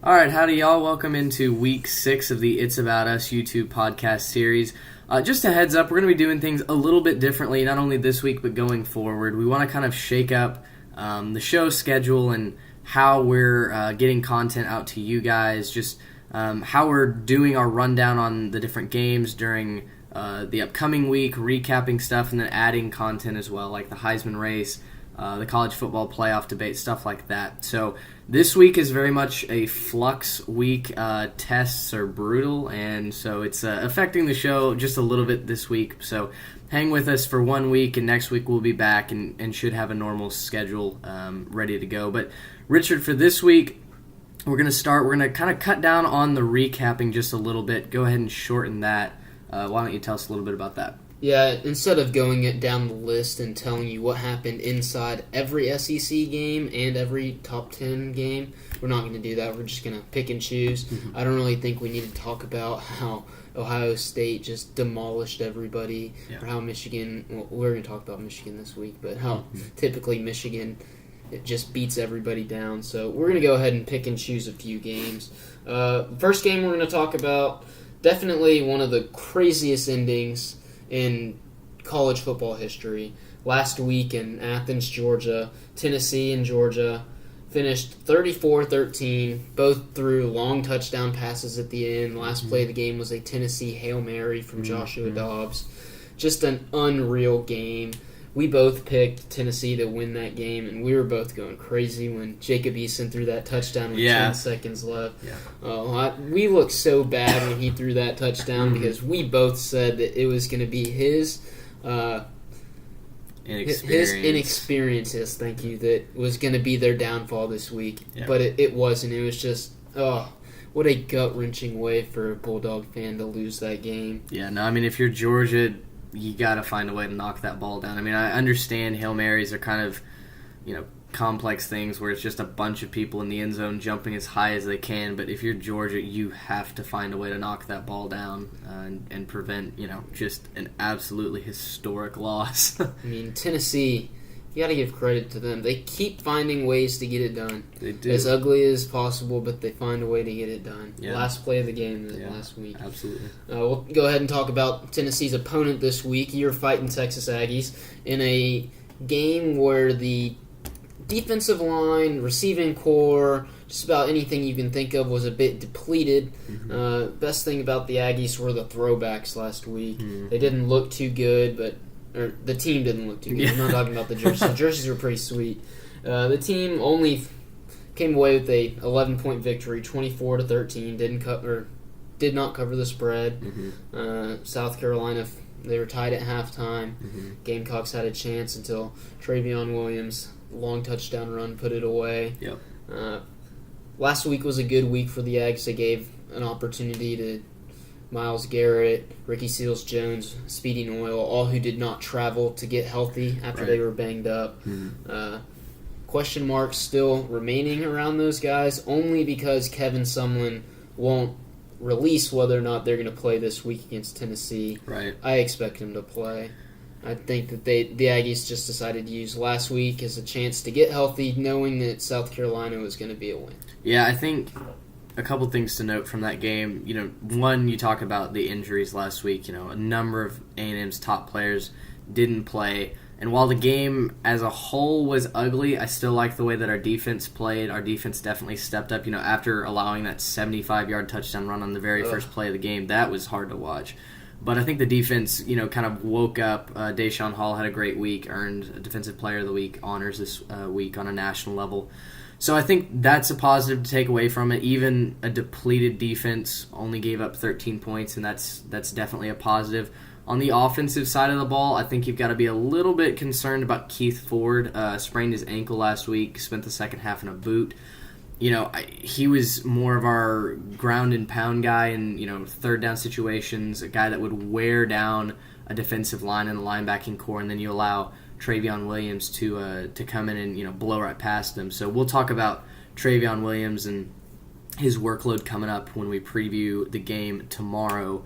All right, howdy y'all. Welcome into week 6 of the It's About Us YouTube podcast series. Just a heads up, we're going to be doing things a little bit differently, not only this week but going forward. We want to kind of shake up the show schedule and how we're getting content out to you guys, just how we're doing our rundown on the different games during the upcoming week, recapping stuff, and then adding content as well, like the Heisman race, the college football playoff debate, stuff like that. So this week is very much a flux week. Tests are brutal, and so it's affecting the show just a little bit this week. So hang with us for 1 week, and next week we'll be back and should have a normal schedule ready to go. But Richard, for this week, we're going to kind of cut down on the recapping just a little bit. Go ahead and shorten that. Why don't you tell us a little bit about that? Yeah, instead of going it down the list and telling you what happened inside every SEC game and every top 10 game, we're not going to do that. We're just going to pick and choose. I don't really think we need to talk about how Ohio State just demolished everybody, or how Michigan, well, we're going to talk about Michigan this week, but how typically Michigan, it just beats everybody down. So we're going to go ahead and pick and choose a few games. First game we're going to talk about, definitely one of the craziest endings in college football history. Last week in Athens, Georgia, Tennessee and Georgia finished 34-13, both threw long touchdown passes at the end. Last play of the game was a Tennessee Hail Mary from Joshua Dobbs. Just an unreal game. We both picked Tennessee to win that game, and we were both going crazy when Jacob Eason threw that touchdown with 10 seconds left. We looked so bad when he threw that touchdown because we both said that it was going to be his inexperiences, thank you, that was going to be their downfall this week. But it wasn't. It was just, what a gut-wrenching way for a Bulldog fan to lose that game. Yeah, no, I mean, if you're Georgia, you got to find a way to knock that ball down. I mean, I understand Hail Marys are kind of, complex things where it's just a bunch of people in the end zone jumping as high as they can, but if you're Georgia, you have to find a way to knock that ball down and prevent, just an absolutely historic loss. I mean, Tennessee, you got to give credit to them. They keep finding ways to get it done. They do. As ugly as possible, but they find a way to get it done. Yeah. Last play of the game last week. Absolutely. We'll go ahead and talk about Tennessee's opponent this week. You're fighting Texas Aggies in a game where the defensive line, receiving core, just about anything you can think of was a bit depleted. Best thing about the Aggies were the throwbacks last week. They didn't look too good, or the team didn't look too good. I'm not talking about the jerseys. The jerseys were pretty sweet. The team only came away with a 11-point victory, 24-13. Did not cover the spread. South Carolina, they were tied at halftime. Gamecocks had a chance until Travion Williams, long touchdown run, put it away. Last week was a good week for the Aggies. They gave an opportunity to Myles Garrett, Ricky Seals-Jones, Speedy Noyle, all who did not travel to get healthy after they were banged up. Question marks still remaining around those guys, only because Kevin Sumlin won't release whether or not they're going to play this week against Tennessee. I expect him to play. I think that the Aggies just decided to use last week as a chance to get healthy, knowing that South Carolina was going to be a win. Yeah, I think a couple things to note from that game. One, you talk about the injuries last week. A number of A&M's top players didn't play. And while the game as a whole was ugly, I still like the way that our defense played. Our defense definitely stepped up. After allowing that 75-yard touchdown run on the very first play of the game, that was hard to watch. But I think the defense, kind of woke up. Deshaun Hall had a great week, earned Defensive Player of the Week honors this week on a national level. So I think that's a positive to take away from it. Even a depleted defense only gave up 13 points, and that's definitely a positive. On the offensive side of the ball, I think you've got to be a little bit concerned about Keith Ford. Sprained his ankle last week, spent the second half in a boot. He was more of our ground and pound guy in, third down situations, a guy that would wear down a defensive line and the linebacking core, and then you allow Travion Williams to come in and, blow right past them. So we'll talk about Travion Williams and his workload coming up when we preview the game tomorrow.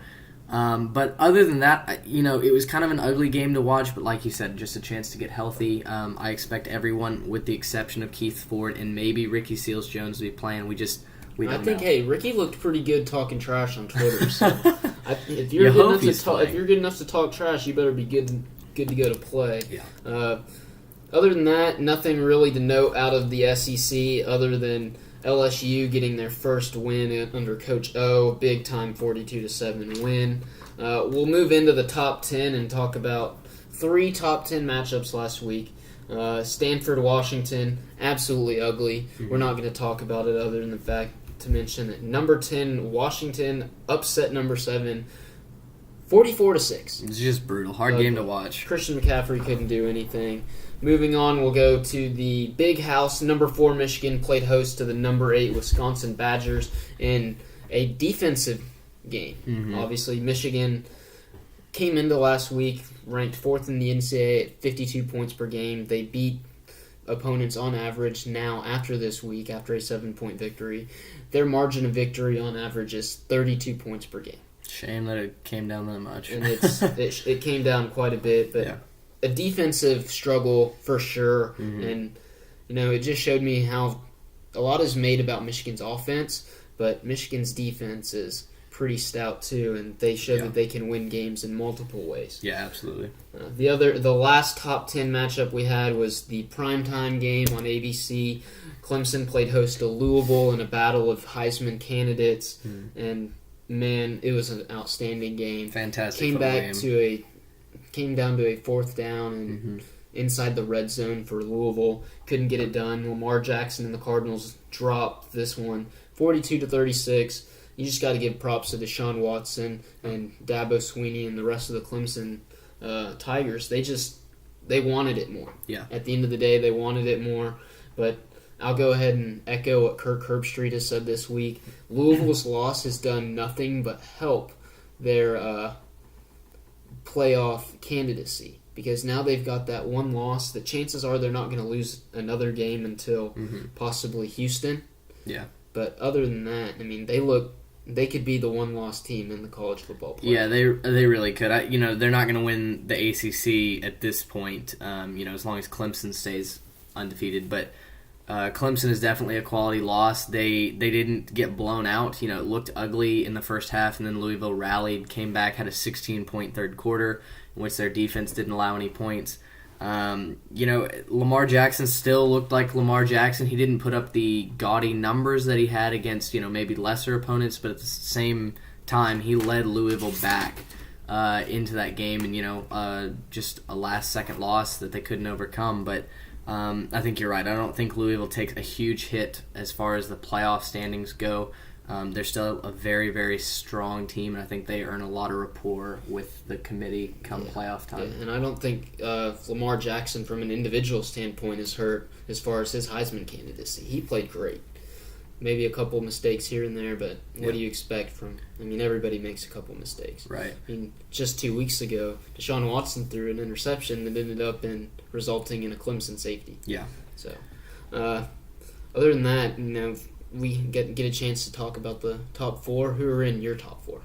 But other than that, it was kind of an ugly game to watch, but like you said, just a chance to get healthy. I expect everyone, with the exception of Keith Ford and maybe Ricky Seals-Jones, to be playing. We just We don't know. Hey, Ricky looked pretty good talking trash on Twitter. So if you're good enough to talk trash, you better be good to go to play. Yeah. Other than that, nothing really to note out of the SEC other than LSU getting their first win under Coach O, big time 42-7 win. We'll move into the top 10 and talk about 3 top 10 matchups last week. Stanford, Washington, absolutely ugly. We're not going to talk about it other than the fact to mention that number 10, Washington, upset number 7, 44-6. It's just brutal. Hard game to watch. Christian McCaffrey couldn't do anything. Moving on, we'll go to the Big House. Number 4, Michigan played host to the number 8 Wisconsin Badgers in a defensive game. Obviously, Michigan came into last week ranked 4th in the NCAA at 52 points per game. They beat opponents on average now after this week, after a 7-point victory. Their margin of victory on average is 32 points per game. Shame that it came down that much. And it came down quite a bit, but a defensive struggle for sure. And, it just showed me how a lot is made about Michigan's offense, but Michigan's defense is pretty stout too, and they showed that they can win games in multiple ways. Yeah, absolutely. The last top 10 matchup we had was the primetime game on ABC. Clemson played host to Louisville in a battle of Heisman candidates, and man, it was an outstanding game. Fantastic. Came down to a 4th down and inside the red zone for Louisville. Couldn't get it done. Lamar Jackson and the Cardinals dropped this one 42-36. You just got to give props to Deshaun Watson and Dabo Swinney and the rest of the Clemson Tigers. They wanted it more. Yeah. At the end of the day, they wanted it more. But I'll go ahead and echo what Kirk Herbstreit has said this week. Louisville's loss has done nothing but help their playoff candidacy, because now they've got that one loss. The chances are they're not going to lose another game until possibly Houston. Yeah. But other than that, I mean, they could be the one-loss team in the college football playoff. Yeah, they really could. They're not going to win the ACC at this point, as long as Clemson stays undefeated. But Clemson is definitely a quality loss. They didn't get blown out. It looked ugly in the first half, and then Louisville rallied, came back, had a 16-point third quarter in which their defense didn't allow any points. Lamar Jackson still looked like Lamar Jackson. He didn't put up the gaudy numbers that he had against, maybe lesser opponents, but at the same time, he led Louisville back into that game, and, just a last-second loss that they couldn't overcome. But I think you're right. I don't think Louisville takes a huge hit as far as the playoff standings go. They're still a very, very strong team, and I think they earn a lot of rapport with the committee come playoff time. Yeah, and I don't think Lamar Jackson, from an individual standpoint, is hurt as far as his Heisman candidacy. He played great. Maybe a couple mistakes here and there, but what do you expect from... everybody makes a couple mistakes. Right. Just 2 weeks ago, Deshaun Watson threw an interception that ended up resulting in a Clemson safety. Yeah. So, other than that, we get a chance to talk about the top 4. Who are in your top 4?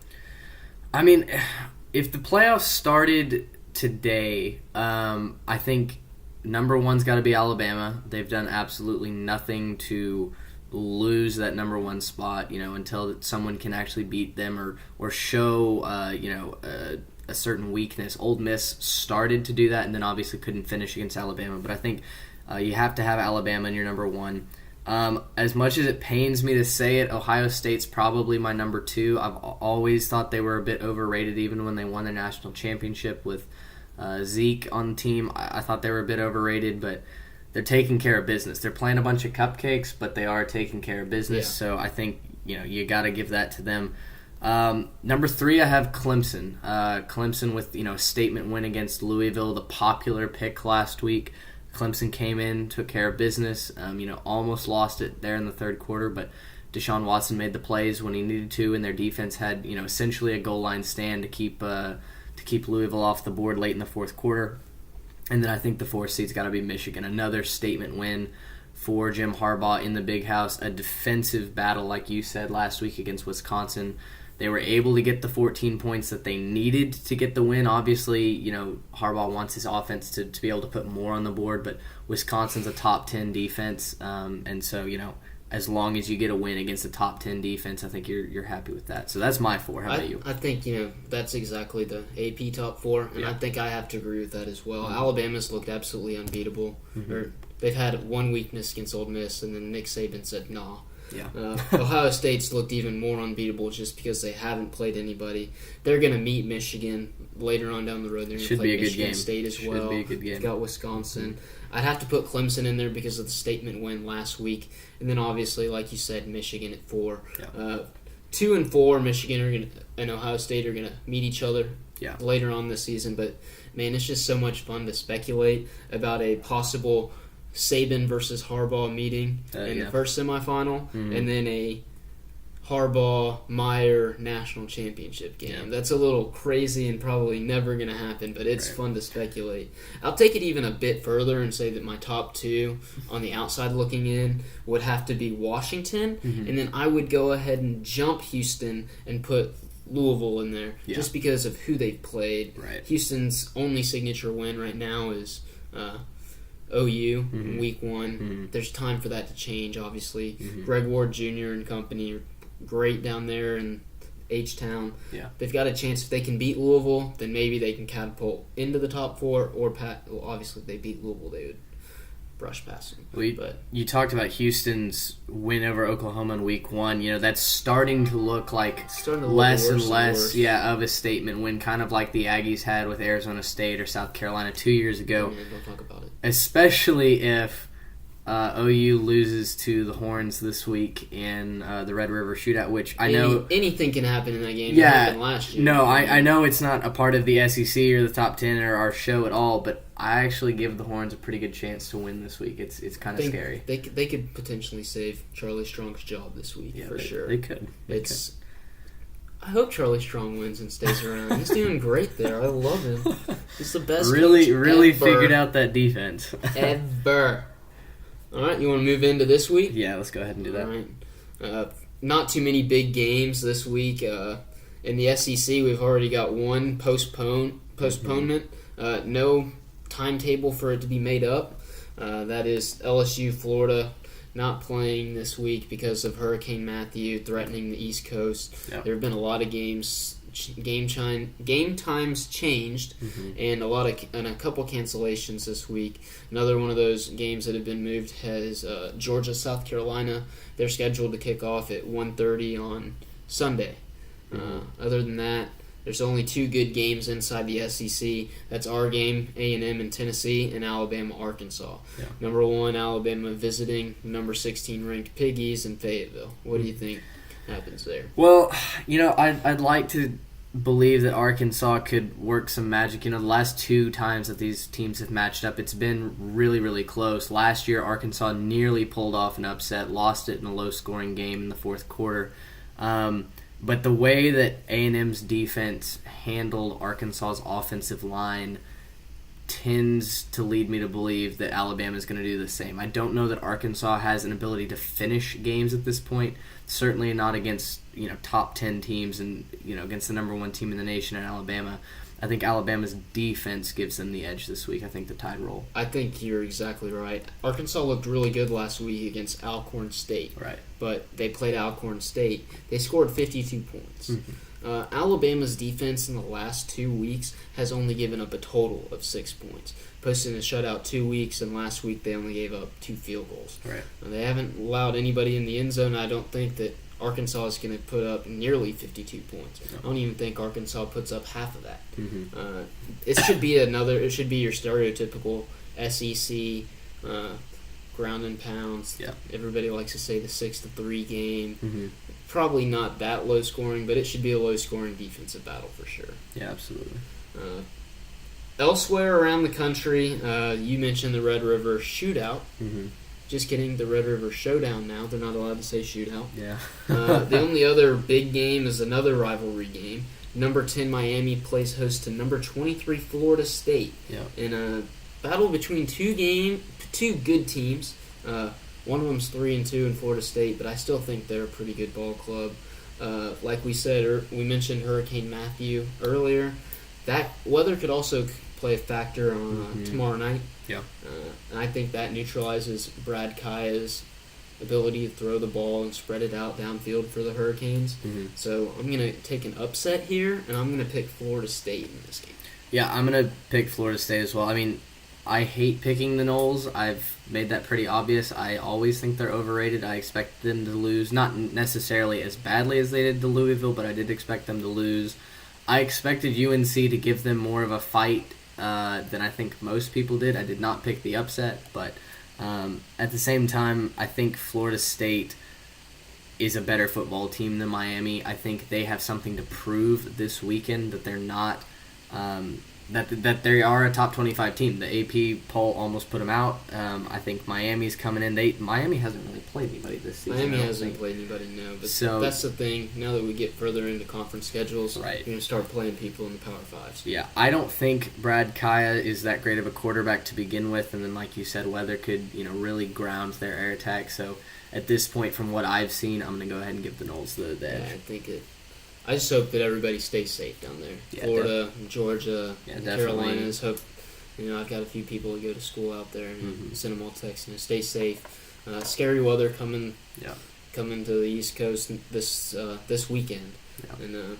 If the playoffs started today, I think number 1's got to be Alabama. They've done absolutely nothing to lose that number 1 spot, until someone can actually beat them or show, a certain weakness. Ole Miss started to do that and then obviously couldn't finish against Alabama. But I think you have to have Alabama in your number 1. As much as it pains me to say it, Ohio State's probably my number 2. I've always thought they were a bit overrated, even when they won their national championship with Zeke on the team. I thought they were a bit overrated, but they're taking care of business. They're playing a bunch of cupcakes, but they are taking care of business. Yeah. So I think you got to give that to them. Number 3, I have Clemson. Clemson with a statement win against Louisville, the popular pick last week. Clemson came in, took care of business. Almost lost it there in the third quarter, but Deshaun Watson made the plays when he needed to, and their defense had essentially a goal line stand to keep Louisville off the board late in the fourth quarter. And then I think the 4th seed's got to be Michigan, another statement win for Jim Harbaugh in the Big House, a defensive battle like you said last week against Wisconsin. They were able to get the 14 points that they needed to get the win. Obviously, Harbaugh wants his offense to be able to put more on the board, but Wisconsin's a top 10 defense, and so, as long as you get a win against a top 10 defense, I think you're happy with that. So that's my 4. How about you? I think, that's exactly the AP top 4, and I think I have to agree with that as well. Alabama's looked absolutely unbeatable. They've had one weakness against Ole Miss, and then Nick Saban said, nah. Yeah. Ohio State's looked even more unbeatable just because they haven't played anybody. They're going to meet Michigan later on down the road. They're going to play Michigan State as well. Should be a good game. They've got Wisconsin. I'd have to put Clemson in there because of the statement win last week. And then obviously, like you said, Michigan at 4. Yeah. 2 and 4, Michigan and Ohio State are going to meet each other later on this season. But, man, it's just so much fun to speculate about a possible Saban versus Harbaugh meeting in the first semifinal, and then a Harbaugh-Meyer national championship game. Yeah. That's a little crazy and probably never going to happen, but it's fun to speculate. I'll take it even a bit further and say that my top 2 on the outside looking in would have to be Washington, and then I would go ahead and jump Houston and put Louisville in there just because of who they've played. Right. Houston's only signature win right now is OU in week 1. There's time for that to change, obviously. Greg Ward Jr. and company are great down there in H-Town. Yeah. They've got a chance. If they can beat Louisville, then maybe they can catapult into the top 4. Obviously, if they beat Louisville, they would brush past them. You talked about Houston's win over Oklahoma in week 1. That's starting to look like less and less of a statement win, kind of like the Aggies had with Arizona State or South Carolina 2 years ago. Don't talk about it. Especially if OU loses to the Horns this week in the Red River Shootout, which I know anything can happen in that game. Yeah, happened last year. No, I know it's not a part of the SEC or the top 10 or our show at all, but I actually give the Horns a pretty good chance to win this week. It's kind of scary. They could potentially save Charlie Strong's job this week for sure. They could. I hope Charlie Strong wins and stays around. He's doing great there. I love him. He's the best. Really ever. Figured out that defense. Ever. All right, you want to move into this week? Yeah, let's go ahead and do that. All right. Not too many big games this week. In the SEC, we've already got one postponement. No timetable for it to be made up. That is LSU, Florida, not playing this week because of Hurricane Matthew threatening the East Coast. Yep. There have been a lot of game times changed, and a couple cancellations this week. Another one of those games that have been moved has Georgia, South Carolina. They're scheduled to kick off at 1:30 on Sunday. Other than that, there's only 2 good games inside the SEC. That's our game, A&M in Tennessee, and Alabama, Arkansas. Yeah. Number 1, Alabama visiting number 16 ranked Piggies in Fayetteville. What do you think happens there? Well, I'd like to believe that Arkansas could work some magic. The last 2 times that these teams have matched up, it's been really, really close. Last year, Arkansas nearly pulled off an upset, lost it in a low-scoring game in the fourth quarter. But the way that A&M's defense handled Arkansas's offensive line tends to lead me to believe that Alabama is going to do the same. I don't know that Arkansas has an ability to finish games at this point. Certainly not against top 10 teams and against the number 1 team in the nation in Alabama. I think Alabama's defense gives them the edge this week. I think the Tide roll. I think you're exactly right. Arkansas looked really good last week against Alcorn State. Right. But they played Alcorn State. They scored 52 points. Alabama's defense in the last 2 weeks has only given up a total of 6 points. Posted a shutout 2 weeks, and last week they only gave up 2 field goals. Right. They haven't allowed anybody in the end zone. I don't think that Arkansas is going to put up nearly 52 points. I don't even think Arkansas puts up half of that. It should be your stereotypical SEC ground and pounds. Yeah. Everybody likes to say the 6-3 game. Probably not that low scoring, but it should be a low scoring defensive battle for sure. Yeah, absolutely. Elsewhere around the country, you mentioned the Red River Shootout. Just kidding, the Red River Showdown now. They're not allowed to say shootout. Yeah. The only other big game is another rivalry game. Number 10 Miami plays host to number 23 Florida State. Yep. In a battle between two good teams. One of them's 3-2 in Florida State, but I still think they're a pretty good ball club. Like we said, we mentioned Hurricane Matthew earlier. That weather could also play a factor on tomorrow night. Yeah. And I think that neutralizes Brad Kaya's ability to throw the ball and spread it out downfield for the Hurricanes. Mm-hmm. So I'm going to take an upset here, and I'm going to pick Florida State in this game. Yeah, I'm going to pick Florida State as well. I mean, I hate picking the Noles. I've made that pretty obvious. I always think they're overrated. I expect them to lose, not necessarily as badly as they did to Louisville, but I did expect them to lose. I expected UNC to give them more of a fight than I think most people did. I did not pick the upset, but at the same time, I think Florida State is a better football team than Miami. I think they have something to prove this weekend that they're not that they are a top 25 team. The AP poll almost put them out. I think Miami's coming in. Miami hasn't really played anybody this season. Miami hasn't played anybody, no. But so, that's the thing. Now that we get further into conference schedules, right, you're going to start playing people in the Power Fives. Yeah, I don't think Brad Kaya is that great of a quarterback to begin with, and then like you said, weather could really ground their air attack. So at this point, from what I've seen, I'm going to go ahead and give the Noles the edge. Yeah, I just hope that everybody stays safe down there. Yeah, Florida, Georgia, definitely. Carolinas. Hope I've got a few people that go to school out there and send them all texts. Stay safe. Scary weather coming to the East Coast this weekend. Yeah. And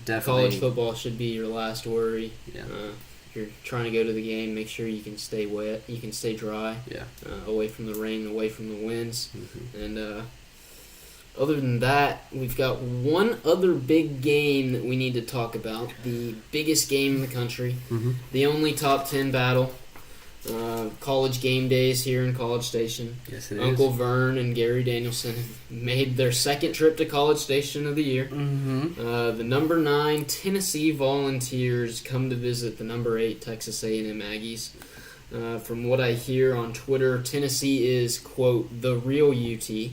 definitely. College football should be your last worry. Yeah. If you're trying to go to the game, make sure you can stay wet. You can stay dry. Yeah. Away from the rain, away from the winds, Mm-hmm. and. Other than that, we've got one other big game that we need to talk about. The biggest game in the country. Mm-hmm. The only top 10 battle. College game days here in College Station. Yes, it Uncle is. Vern and Gary Danielson made their second trip to College Station of the year. Mm-hmm. The number 9 Tennessee Volunteers come to visit the number 8 Texas A&M Aggies. From what I hear on Twitter, Tennessee is, quote, the real UT.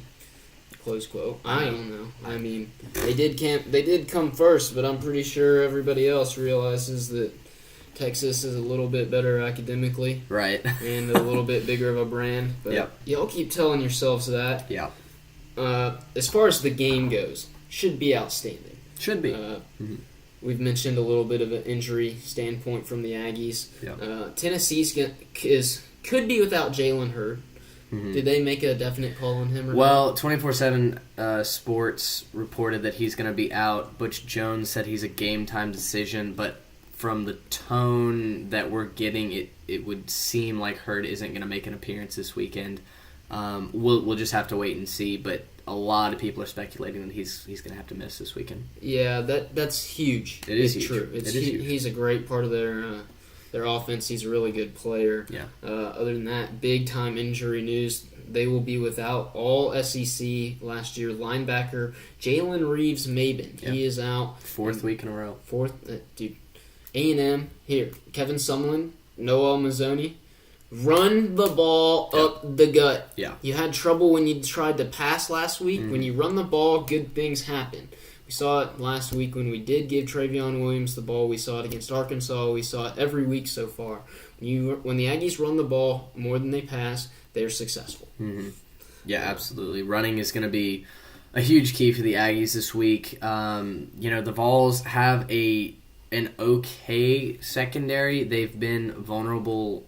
Close quote. I don't know. I mean, they did come first, but I'm pretty sure everybody else realizes that Texas is a little bit better academically, right, and a little bit bigger of a brand. But y'all keep telling yourselves that. Yeah. As far as the game goes, should be outstanding. Should be. We've mentioned a little bit of an injury standpoint from the Aggies. Yeah. Tennessee's could be without Jalen Hurd. Mm-hmm. Did they make a definite call on him? Or well, 24/7 Sports reported that he's going to be out. Butch Jones said he's a game-time decision, but from the tone that we're getting, it would seem like Hurd isn't going to make an appearance this weekend. We'll just have to wait and see, but a lot of people are speculating that he's going to have to miss this weekend. Yeah, that's huge. It is huge. True. It is huge. He's a great part of their offense. He's a really good player. Yeah. Other than that, big-time injury news. They will be without all SEC last year linebacker Jalen Reeves-Maben. Yeah. He is out. Fourth week in a row. Dude. A&M, here. Kevin Sumlin, Noel Mazzoni. Run the ball up the gut. Yeah. You had trouble when you tried to pass last week. When you run the ball, good things happen. We saw it last week when we did give Travion Williams the ball. We saw it against Arkansas. We saw it every week so far. When the Aggies run the ball more than they pass, they're successful. Mm-hmm. Yeah, absolutely. Running is going to be a huge key for the Aggies this week. The Vols have an okay secondary. They've been vulnerable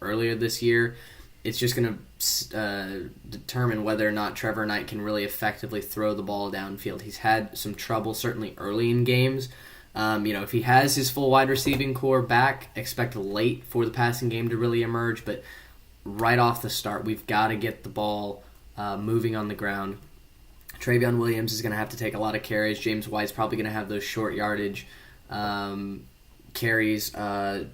earlier this year. It's just going to determine whether or not Trevor Knight can really effectively throw the ball downfield. He's had some trouble certainly early in games. If he has his full wide receiving core back, expect late for the passing game to really emerge. But right off the start, we've got to get the ball moving on the ground. Travion Williams is going to have to take a lot of carries. James White's probably going to have those short yardage carries.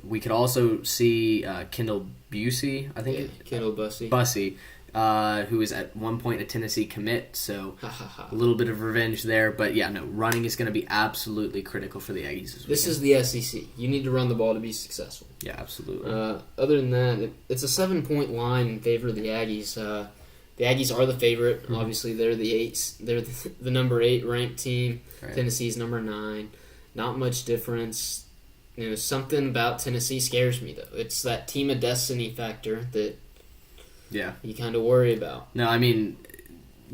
We could also see Kendall Busey, I think. Kendall Bussey. Who was at one point a Tennessee commit, so a little bit of revenge there. But running is going to be absolutely critical for the Aggies this is the SEC. You need to run the ball to be successful. Yeah, absolutely. Other than that, it's a 7-point line in favor of the Aggies. The Aggies are the favorite. Mm-hmm. Obviously, they're they're the number 8 ranked team. Right. Tennessee's number 9. Not much difference. Something about Tennessee scares me though. It's that team of destiny factor that you kind of worry about. No, I mean,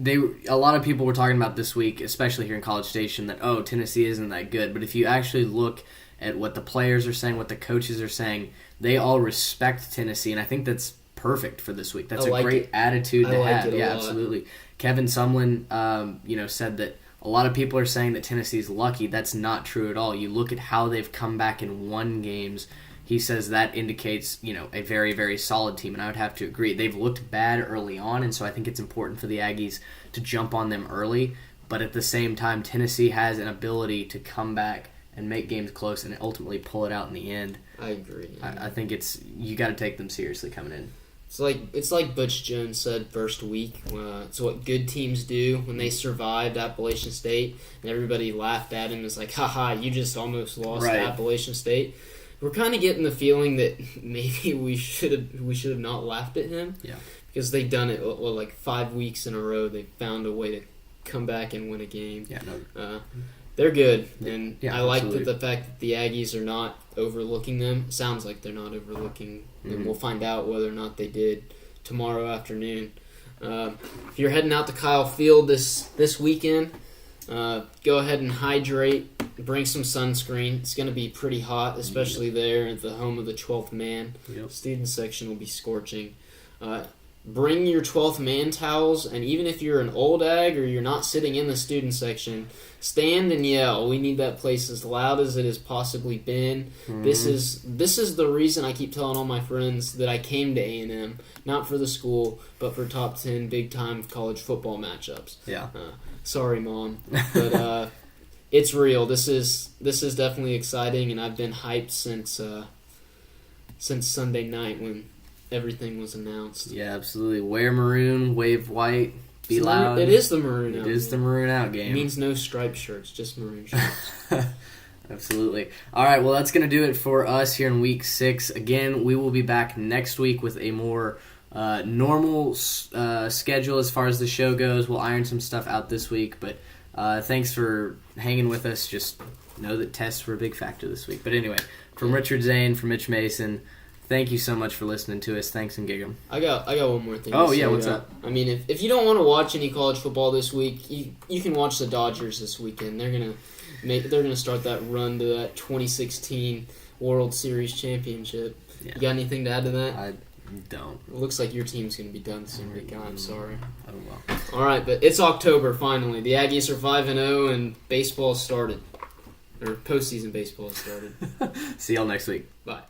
a lot of people were talking about this week, especially here in College Station, that Tennessee isn't that good. But if you actually look at what the players are saying, what the coaches are saying, they all respect Tennessee, and I think that's perfect for this week. That's I a like great it. attitude to I like have. it a Yeah, lot. absolutely. Kevin Sumlin, said that a lot of people are saying that Tennessee's lucky. That's not true at all. You look at how they've come back and won games. He says that indicates, a very, very solid team, and I would have to agree. They've looked bad early on, and so I think it's important for the Aggies to jump on them early. But at the same time, Tennessee has an ability to come back and make games close and ultimately pull it out in the end. I agree. I think you got to take them seriously coming in. It's like Butch Jones said first week. It's what good teams do when they survived Appalachian State, and everybody laughed at him. It's like, haha, you just almost lost to Appalachian State. We're kind of getting the feeling that maybe we should have not laughed at him. Yeah. Because they've done it like 5 weeks in a row. They found a way to come back and win a game. Yeah. No. They're good, and Yeah, I like absolutely. the fact that the Aggies are not overlooking them. It sounds like they're not overlooking them. Mm-hmm. We'll find out whether or not they did tomorrow afternoon. If you're heading out to Kyle Field this weekend, go ahead and hydrate. Bring some sunscreen. It's going to be pretty hot, especially there at the home of the 12th man. Yep. Student section will be scorching. Bring your 12th man towels, and even if you're an old ag or you're not sitting in the student section, stand and yell. We need that place as loud as it has possibly been. Mm-hmm. This is the reason I keep telling all my friends that I came to A&M, not for the school, but for top 10 big-time college football matchups. Yeah. Sorry, Mom, but it's real. This is definitely exciting, and I've been hyped since Sunday night when everything was announced. Yeah, absolutely. Wear maroon, wave white, be loud. It is the maroon out. It is the maroon out game. It means no striped shirts, just maroon shirts. Absolutely. All right, well, that's going to do it for us here in Week 6. Again, we will be back next week with a more normal schedule as far as the show goes. We'll iron some stuff out this week, but thanks for hanging with us. Just know that tests were a big factor this week. But anyway, from Richard Zane, from Mitch Mason, thank you so much for listening to us. Thanks and gig 'em. I got one more thing. Oh, to yeah, say, what's up? I mean, if you don't want to watch any college football this week, you can watch the Dodgers this weekend. They're gonna start that run to that 2016 World Series championship. Yeah. You got anything to add to that? I don't. It looks like your team's gonna be done soon, big guy. I'm sorry. Oh, well. All right, but it's October finally. The Aggies are 5-0, and baseball started, or postseason baseball started. See y'all next week. Bye.